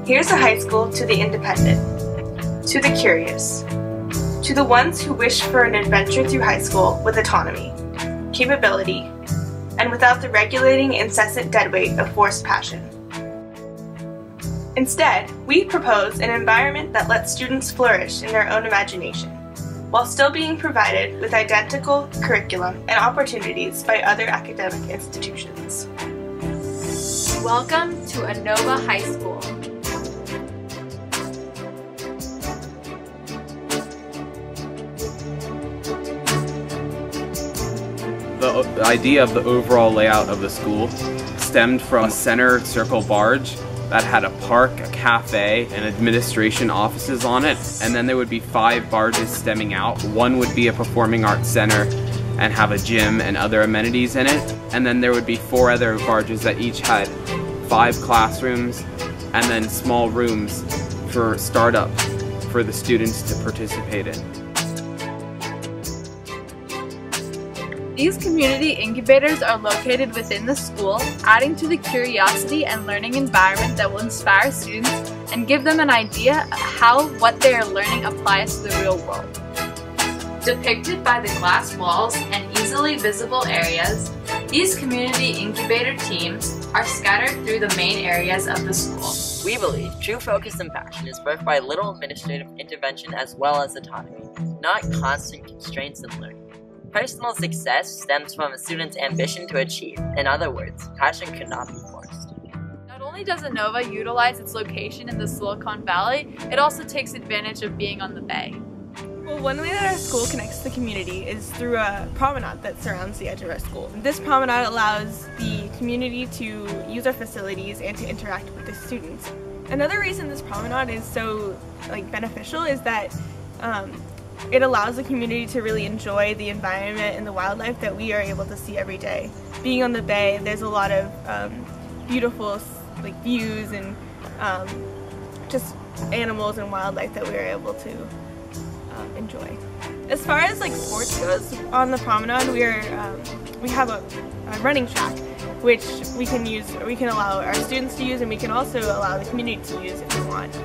Here's a high school to the independent, to the curious, to the ones who wish for an adventure through high school with autonomy, capability, and without the regulating, incessant deadweight of forced passion. Instead, we propose an environment that lets students flourish in their own imagination, while still being provided with identical curriculum and opportunities by other academic institutions. Welcome to Innova High School. The idea of the overall layout of the school stemmed from a center circle barge that had a park, a cafe, and administration offices on it, and then there would be 5 barges stemming out. One would be a performing arts center and have a gym and other amenities in it, and then there would be 4 other barges that each had 5 classrooms and then small rooms for startup for the students to participate in. These community incubators are located within the school, adding to the curiosity and learning environment that will inspire students and give them an idea of how what they are learning applies to the real world. Depicted by the glass walls and easily visible areas, these community incubator teams are scattered through the main areas of the school. We believe true focus and passion is birthed by little administrative intervention as well as autonomy, not constant constraints in learning. Personal success stems from a student's ambition to achieve. In other words, passion cannot be forced. Not only does Innova utilize its location in the Silicon Valley, it also takes advantage of being on the bay. Well, one way that our school connects the community is through a promenade that surrounds the edge of our school. This promenade allows the community to use our facilities and to interact with the students. Another reason this promenade is so beneficial is that it allows the community to really enjoy the environment and the wildlife that we are able to see every day. Being on the bay, there's a lot of beautiful views and just animals and wildlife that we are able to enjoy. As far as sports goes, on the promenade we have a running track which we can allow our students to use, and we can also allow the community to use if we want.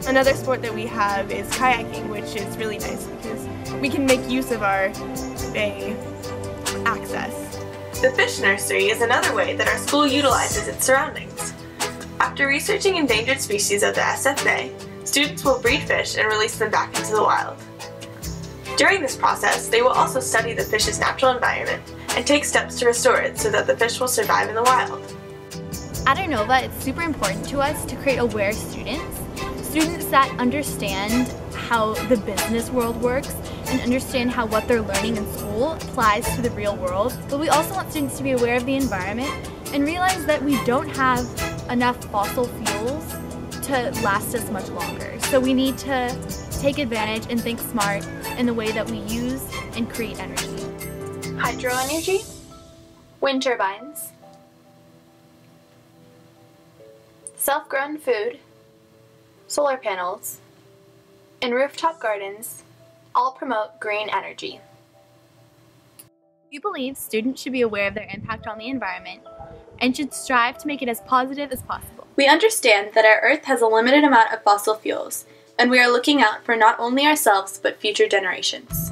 Another sport that we have is kayaking, which is really nice because we can make use of our bay access. The fish nursery is another way that our school utilizes its surroundings. After researching endangered species of the SF Bay, students will breed fish and release them back into the wild. During this process, they will also study the fish's natural environment and take steps to restore it so that the fish will survive in the wild. At Innova, it's super important to us to create aware students that understand how the business world works and understand how what they're learning in school applies to the real world. But we also want students to be aware of the environment and realize that we don't have enough fossil fuels to last us much longer. So we need to take advantage and think smart in the way that we use and create energy. Hydro energy, wind turbines, self-grown food, solar panels, and rooftop gardens all promote green energy. We believe students should be aware of their impact on the environment and should strive to make it as positive as possible. We understand that our Earth has a limited amount of fossil fuels, and we are looking out for not only ourselves but future generations.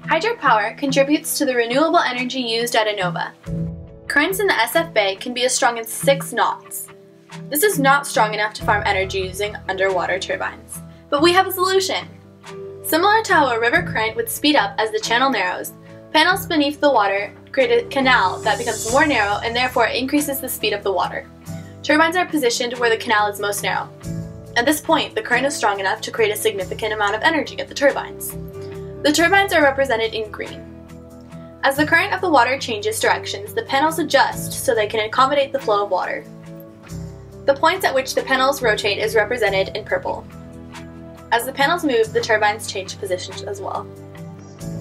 Hydropower contributes to the renewable energy used at Innova. Currents in the SF Bay can be as strong as 6 knots. This is not strong enough to farm energy using underwater turbines. But we have a solution! Similar to how a river current would speed up as the channel narrows, panels beneath the water create a canal that becomes more narrow and therefore increases the speed of the water. Turbines are positioned where the canal is most narrow. At this point, the current is strong enough to create a significant amount of energy at the turbines. The turbines are represented in green. As the current of the water changes directions, the panels adjust so they can accommodate the flow of water. The points at which the panels rotate is represented in purple. As the panels move, the turbines change positions as well.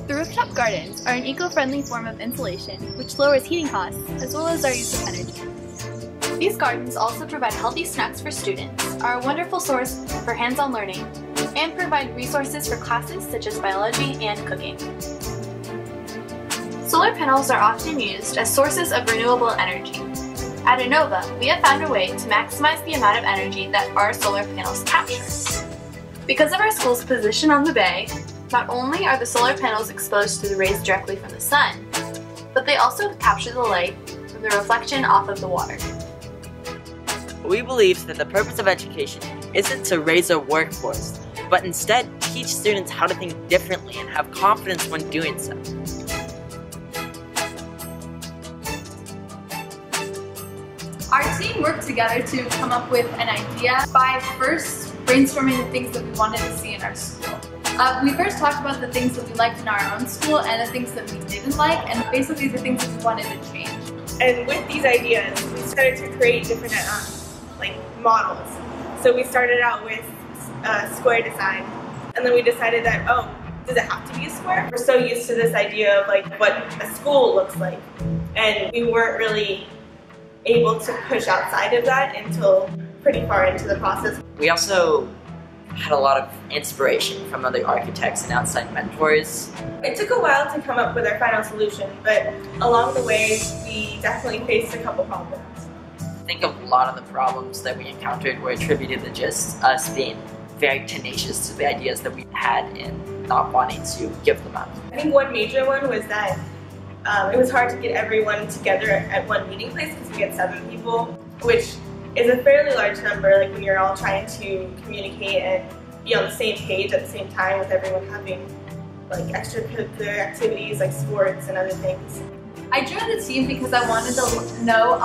The rooftop gardens are an eco-friendly form of insulation which lowers heating costs as well as our use of energy. These gardens also provide healthy snacks for students, are a wonderful source for hands-on learning, and provide resources for classes such as biology and cooking. Solar panels are often used as sources of renewable energy. At Innova, we have found a way to maximize the amount of energy that our solar panels capture. Because of our school's position on the bay, not only are the solar panels exposed to the rays directly from the sun, but they also capture the light from the reflection off of the water. We believe that the purpose of education isn't to raise our workforce, but instead teach students how to think differently and have confidence when doing so. Our team worked together to come up with an idea by first brainstorming the things that we wanted to see in our school. We first talked about the things that we liked in our own school and the things that we didn't like, and basically the things that we wanted to change. And with these ideas, we started to create different models. So we started out with square design, and then we decided that, oh, does it have to be a square? We're so used to this idea of what a school looks like, and we weren't really able to push outside of that until pretty far into the process. We also had a lot of inspiration from other architects and outside mentors. It took a while to come up with our final solution, but along the way we definitely faced a couple problems. I think a lot of the problems that we encountered were attributed to just us being very tenacious to the ideas that we had and not wanting to give them up. I think one major one was that it was hard to get everyone together at one meeting place because we had 7 people, which is a fairly large number when you're all trying to communicate and be on the same page at the same time, with everyone having extracurricular activities like sports and other things. I joined the team because I wanted to know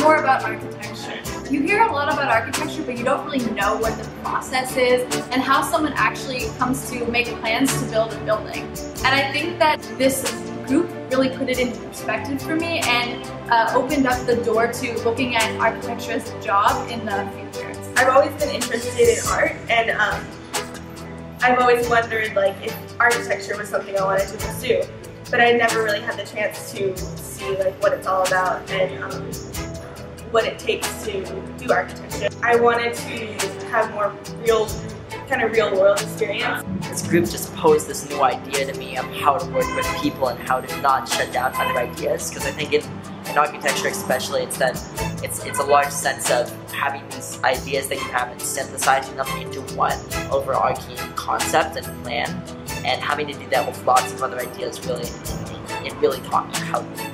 more about architecture. You hear a lot about architecture, but you don't really know what the process is and how someone actually comes to make plans to build a building. And I think that this group really put it into perspective for me and opened up the door to looking at architecture as a job in the future. I've always been interested in art, and I've always wondered if architecture was something I wanted to pursue, but I never really had the chance to see what it's all about and what it takes to do architecture. I wanted to have more real world experience. This group just posed this new idea to me of how to work with people and how to not shut down other ideas, because I think in architecture especially, it's a large sense of having these ideas that you have and synthesizing them into one overarching concept and plan, and having to do that with lots of other ideas really taught me how to